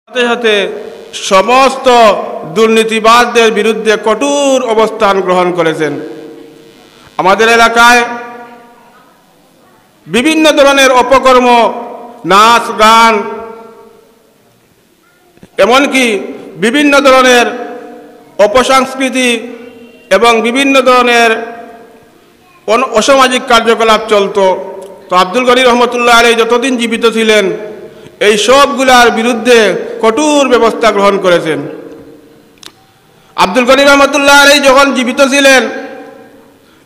সাথে সাথে সমস্ত দুর্নীতিবাজদের বিরুদ্ধে কঠোর অবস্থান গ্রহণ করেছেন। আমাদের এলাকায় বিভিন্ন ধরনের অপকর্ম, নাচ গান, এমনকি বিভিন্ন ধরনের অপসংস্কৃতি এবং বিভিন্ন ধরনের অসামাজিক কার্যকলাপ চলত। তো আব্দুল গনি রহমতুল্লাহ আলাইহি যতদিন জীবিত ছিলেন এই সবগুলার বিরুদ্ধে কঠোর ব্যবস্থা গ্রহণ করেছেন। আব্দুল গনি রহমতুল্লাহ আলাইহি যখন জীবিত ছিলেন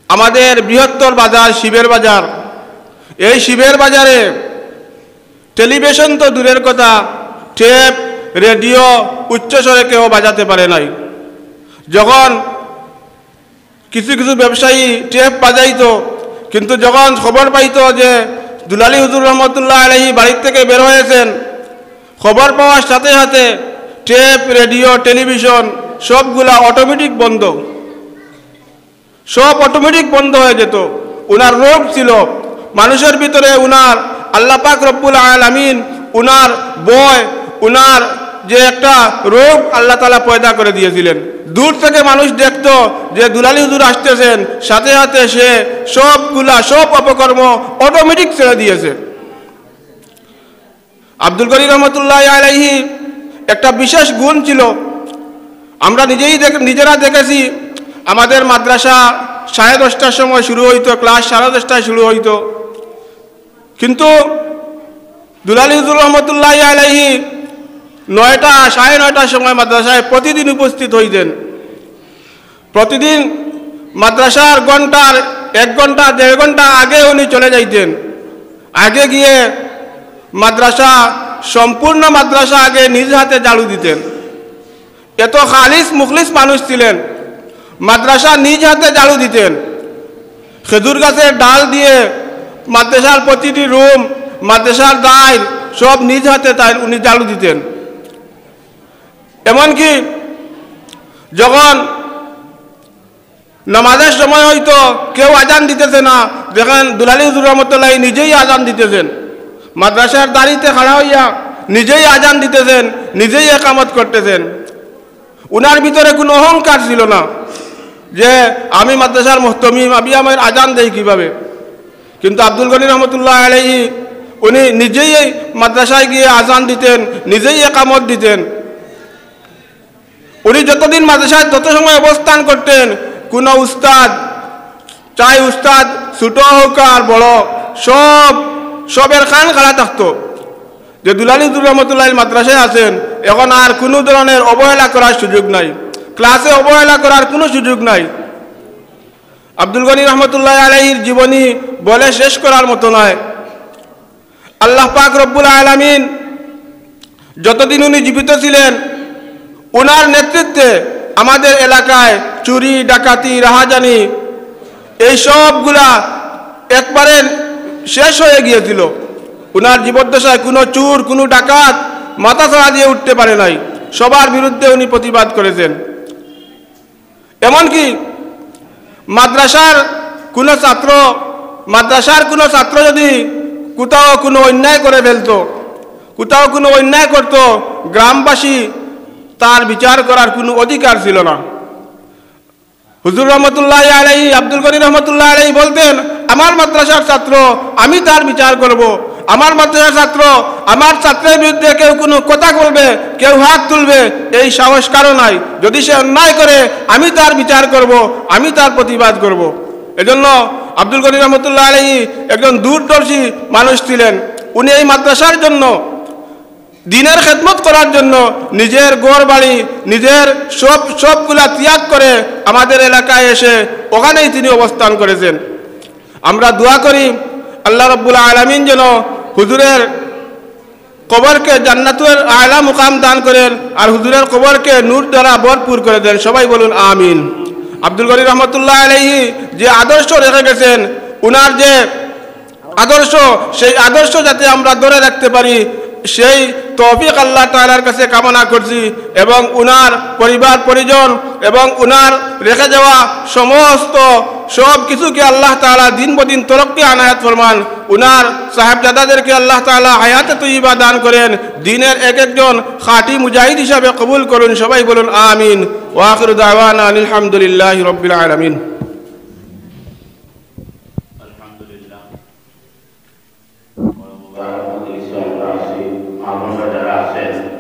আমাদের বৃহত্তর বাজার শিবের বাজার, এই শিবের বাজারে টেলিভিশন তো দূরের কথা, টেপ রেডিও উচ্চস্বরে কেউ বাজাতে পারে নাই। যখন কিছু কিছু ব্যবসায়ী টেপ বাজাইতো, কিন্তু যখন খবর পাইতো যে দুলালী হুজুর রহমতুল্লাহ আলাইহি বাড়ির থেকে বের হয়েছেন, খবর পাওয়ার সাথে সাথে টেপ রেডিও টেলিভিশন সবগুলা অটোমেটিক বন্ধ, সব অটোমেটিক বন্ধ হয়ে যেত। উনার রোগ ছিল মানুষের ভিতরে, উনার আল্লাহ পাক রব্বুল আলামিন উনার ভয়, উনার যে একটা রোগ আল্লাহ তাআলা পয়দা করে দিয়েছিলেন। দূর থেকে মানুষ দেখত যে দুলালী হুজুর আসতেছেন, সাথে সাথে সে সব অপকর্ম অটোমেটিক ছেড়ে দিয়েছে। আব্দুল গনি রহমতুল্লাহ আলাইহি একটা বিশেষ গুণ ছিল, আমরা নিজেরা দেখেছি। আমাদের মাদ্রাসা 10:30টার সময় শুরু হইতো, ক্লাস 10:30টায় শুরু হইতো, কিন্তু দুলালী হুজুর রহমতুল্লাহ আলাইহি 9টা 9:30টার সময় মাদ্রাসায় প্রতিদিন উপস্থিত হইতেন। প্রতিদিন মাদ্রাসার ঘন্টার 1 ঘন্টা 1.5 ঘন্টা আগে উনি চলে যাইতেন। আগে গিয়ে সম্পূর্ণ মাদ্রাসা আগে নিজ হাতে ঝাড়ু দিতেন। এত খালিস মুখলিস মানুষ ছিলেন, মাদ্রাসা নিজ হাতে ঝাড়ু দিতেন। খেজুর গাছের ডাল দিয়ে মাদ্রাসার প্রতিটি রুম, মাদ্রাসার দায় সব নিজ হাতে উনি ঝাড়ু দিতেন। এমনকি যখন নামাজের সময় হয়তো কেউ আজান দিতেছে না, দেখেন দুলালী হুজুর রহমতুল্লাহ নিজেই আজান দিতেছেন, মাদ্রাসার দাঁড়িতে খাড়া হইয়া নিজেই আজান দিতেছেন, নিজেই একামত করতেছেন। উনার ভিতরে কোনো অহংকার ছিল না যে আমি মাদ্রাসার মুহতামিম, আমি আমার আজান দেই কিভাবে। কিন্তু আব্দুল গনি রহমতুল্লাহ আলাইহি উনি নিজেই মাদ্রাসায় গিয়ে আজান দিতেন, নিজেই একামত দিতেন। উনি যতদিন মাদ্রাসায় তত সময় অবস্থান করতেন, কোন উস্তাদ, চাই উস্তাদ ছোট হোক আর বড়, সবের কান খাড়া থাকতো যে দুলালী হুজুর রহমতুল্লাহ মাদ্রাসায় আছেন, এখন আর কোনো ধরনের অবহেলা করার সুযোগ নাই, ক্লাসে অবহেলা করার কোনো সুযোগ নাই। আব্দুল গনি রহমতুল্লাহ আলাইহির জীবনী বলে শেষ করার মতো নয়। আল্লাহ পাক রব্বুল আলামিন যতদিন উনি জীবিত ছিলেন উনার নেতৃত্বে আমাদের এলাকায় চুরি ডাকাতি রাহাজানি এই সবগুলা একবারে শেষ হয়ে গিয়েছিল। উনার জীবদ্দশায় কোনো চোর কোনো ডাকাত মাথা ছাড়া দিয়ে উঠতে পারে নাই, সবার বিরুদ্ধে উনি প্রতিবাদ করেছেন। এমনকি মাদ্রাসার কোনো ছাত্র যদি কোথাও কোনো অন্যায় করে ফেলতো, কোথাও কোনো অন্যায় করত, গ্রামবাসী তার বিচার করার কোনো অধিকার ছিল না। হুজুর রহমতুল্লাহ আলাইহি আব্দুল গনি রহমতুল্লাহ আলাইহি বলতেন, আমার মাদ্রাসার ছাত্র আমি তার বিচার করব, আমার মাদ্রাসার ছাত্র আমার ছাত্রের বিরুদ্ধে কেউ কোনো কথা বলবে, কেউ হাত তুলবে, এই সাহস কারো নাই। যদি সে অন্যায় করে আমি তার বিচার করব, আমি তার প্রতিবাদ করব। এজন্য আব্দুল গনি রহমতুল্লাহ আলাইহি একজন দূরদর্শী মানুষ ছিলেন। উনি এই মাদ্রাসার জন্য, দিনের খেদমত করার জন্য নিজের ঘর বাড়ি, নিজের সবগুলা ত্যাগ করে আমাদের এলাকায় এসে ওখানেই তিনি অবস্থান করেছেন। আমরা দোয়া করি আল্লাহ রাব্বুল আলামিন যেন হুজুরের কবরকে জান্নাতুল আলা মুকাম দান করেন আর হুজুরের কবরকে নূর দ্বারা ভরপুর করে দেন। সবাই বলুন আমিন। আব্দুল গনি রহমতুল্লাহ আলাইহি যে আদর্শ রেখে গেছেন, উনার যে আদর্শ, সেই আদর্শ যাতে আমরা ধরে রাখতে পারি, সেই তৌফিক আল্লাহ তাআলার কাছে কামনা করছি এবং উনার পরিবার পরিজন এবং উনার রেখে যাওয়া সমস্ত সব কিছুকে আল্লাহ তাআলা দিন বদিন তরক্কি আনায়াত ফরমান। উনার সাহেবজাদাদেরকে আল্লাহ তাআলা হায়াতে তৈয়বা দান করেন, দিনের এক একজন খাঁটি মুজাহিদ হিসাবে কবুল করুন। সবাই বলুন আমিন। ওয়া আখিরু দাওয়ানা আলহামদুলিল্লাহি রাব্বিল আলামিন। যারা আছেন